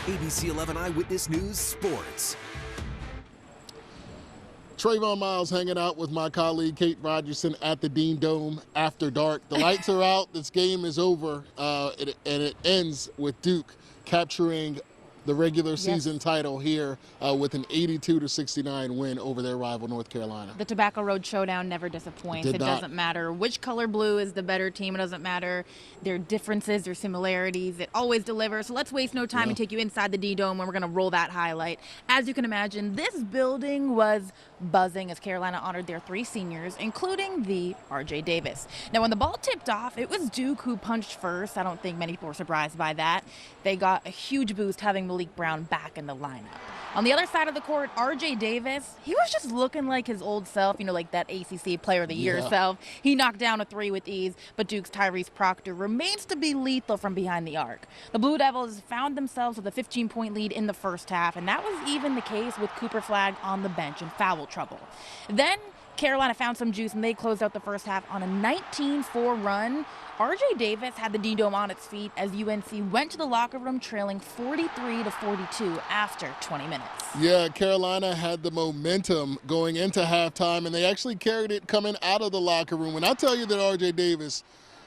ABC 11 Eyewitness News Sports. Trayvon Miles hanging out with my colleague Kate Rogerson at the Dean Dome after dark. The lights are out. This game is over, and it ends with Duke capturing the regular season title here with an 82-69 win over their rival North Carolina. The Tobacco Road Showdown never disappoints. It doesn't matter which color blue is the better team. It doesn't matter their differences, their similarities. It always delivers. So let's waste no time and take you inside the D-Dome when we're going to roll that highlight. As you can imagine, this building was buzzing as Carolina honored their 3 seniors, including the R.J. Davis. Now, when the ball tipped off, it was Duke who punched first. I don't think many people were surprised by that. They got a huge boost having Malik Brown back in the lineup. On the other side of the court, R.J. Davis, he was just looking like his old self, like that ACC Player of the Year self. He knocked down a 3 with ease, but Duke's Tyrese Proctor remains to be lethal from behind the arc. The Blue Devils found themselves with a 15-point lead in the first half, and that was even the case with Cooper Flagg on the bench in foul trouble. Then Carolina found some juice, and they closed out the first half on a 19-4 run. R.J. Davis had the D-Dome on its feet as UNC went to the locker room trailing 43-42 after 20 minutes. Yeah, Carolina had the momentum going into halftime, and they actually carried it coming out of the locker room. When I tell you that R.J. Davis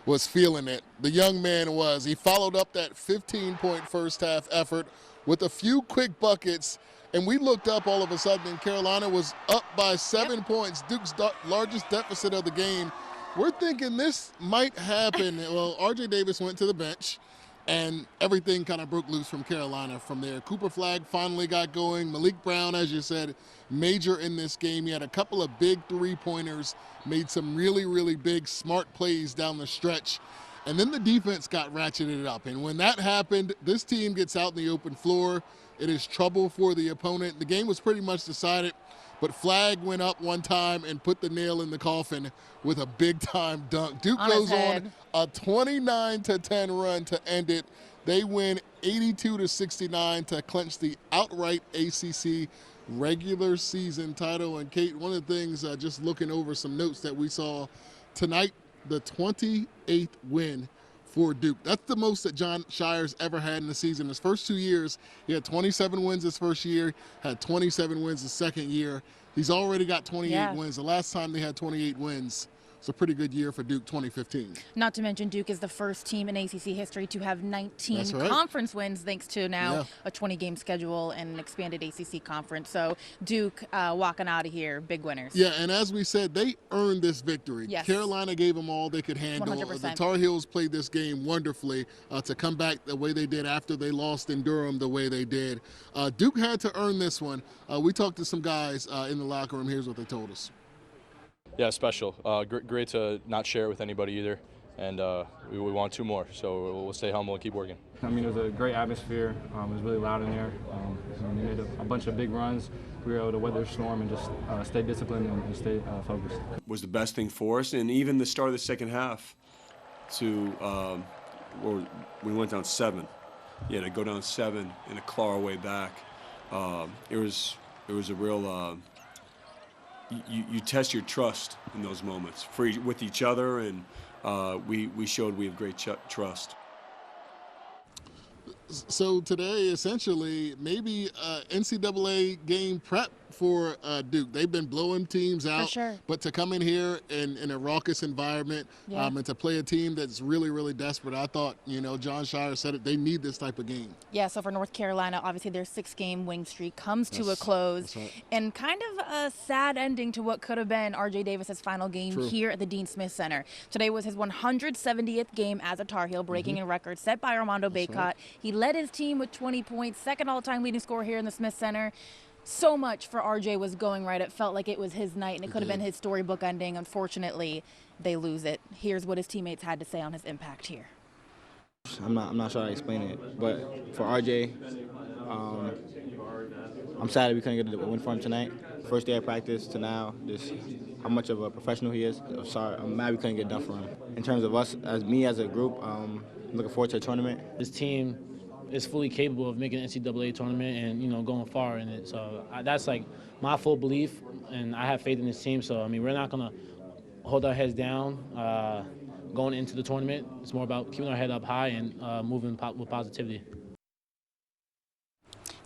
was feeling it, the young man was. He followed up that 15-point first-half effort with a few quick buckets, and we looked up all of a sudden, and Carolina was up by 7 points, Duke's largest deficit of the game. We're thinking this might happen. Well, R.J. Davis went to the bench, and everything kind of broke loose from Carolina from there. Cooper Flagg finally got going. Malik Brown, as you said, major in this game. He had a couple of big three-pointers, made some really, really big, smart plays down the stretch. And then the defense got ratcheted up. And when that happened, this team gets out in the open floor. It is trouble for the opponent. The game was pretty much decided, but Flagg went up one time and put the nail in the coffin with a big-time dunk. Duke goes on a 29-10 run to end it. They win 82-69 to clinch the outright ACC regular season title. And Kate, one of the things, just looking over some notes that we saw tonight, the 28th win for Duke. That's the most that Jon Scheyer's ever had in the season. His first 2 years, he had 27 wins his first year, had 27 wins his second year. He's already got 28 wins. The last time they had 28 wins, it's a pretty good year for Duke, 2015. Not to mention Duke is the first team in ACC history to have 19 conference wins thanks to now a 20-game schedule and an expanded ACC conference. So Duke walking out of here, big winners. Yeah, and as we said, they earned this victory. Carolina gave them all they could handle. 100%. The Tar Heels played this game wonderfully to come back the way they did after they lost in Durham the way they did. Duke had to earn this one. We talked to some guys in the locker room. Here's what they told us. Yeah, special. Great to not share it with anybody either, and we want 2 more, so we'll stay humble and keep working. I mean, it was a great atmosphere. It was really loud in there. We made a bunch of big runs. We were able to weather the storm and just stay disciplined and stay focused. Was the best thing for us, and even the start of the second half, where we went down 7. Yeah, to go down 7 and to claw our way back. It was a real. You test your trust in those moments with each other, and we showed we have great trust. So today, essentially, maybe NCAA game prep for Duke. They've been blowing teams out, but to come in here in a raucous environment and to play a team that's really, really desperate, I thought, Jon Scheyer said it, they need this type of game. Yeah, so for North Carolina, obviously their 6-game winning streak comes to a close, and kind of a sad ending to what could have been R.J. Davis's final game here at the Dean Smith Center. Today was his 170th game as a Tar Heel, breaking a record set by Armando Bacot. He led his team with 20 points, second all-time leading scorer here in the Smith Center. So much for RJ was going right. It felt like it was his night, and it could have been his storybook ending. Unfortunately, they lose it. Here's what his teammates had to say on his impact here. I'm not sure how to explain it, but for RJ, I'm sad that we couldn't get a win for him tonight. First day of practice to now, just how much of a professional he is. I'm mad we couldn't get done for him. In terms of us, as a group, I'm looking forward to the tournament. This team is fully capable of making an NCAA tournament and, going far in it. So that's like my full belief, and I have faith in this team. So, we're not going to hold our heads down going into the tournament. It's more about keeping our head up high and moving with positivity.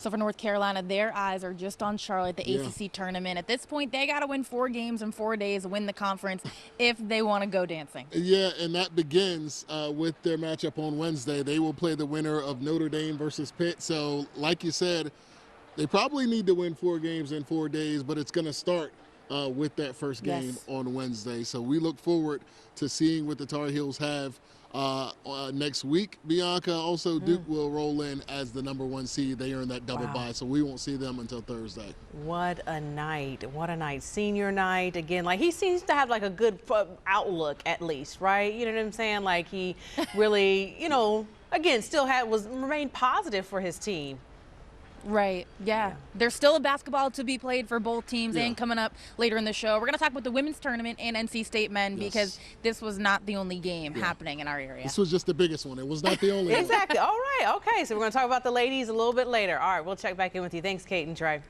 So for North Carolina, their eyes are just on Charlotte, the Yeah. ACC tournament. At this point, they got to win 4 games in 4 days, win the conference if they want to go dancing. Yeah, and that begins with their matchup on Wednesday. They will play the winner of Notre Dame versus Pitt. So, like you said, they probably need to win 4 games in 4 days, but it's going to start with that first game on Wednesday. So we look forward to seeing what the Tar Heels have next week. Bianca, also Duke will roll in as the #1 seed. They earn that double bye, so we won't see them until Thursday. What a night. What a night. Senior night. Again, like, he seems to have like a good outlook at least, right? You know what I'm saying? Like, he really, you know, again, still remained positive for his team. Right, yeah. There's still a basketball to be played for both teams, and coming up later in the show, we're going to talk about the women's tournament and NC State men because this was not the only game happening in our area. This was just the biggest one. It was not the only one. Exactly. All right. Okay. So we're going to talk about the ladies a little bit later. All right. We'll check back in with you. Thanks, Kate and Trey.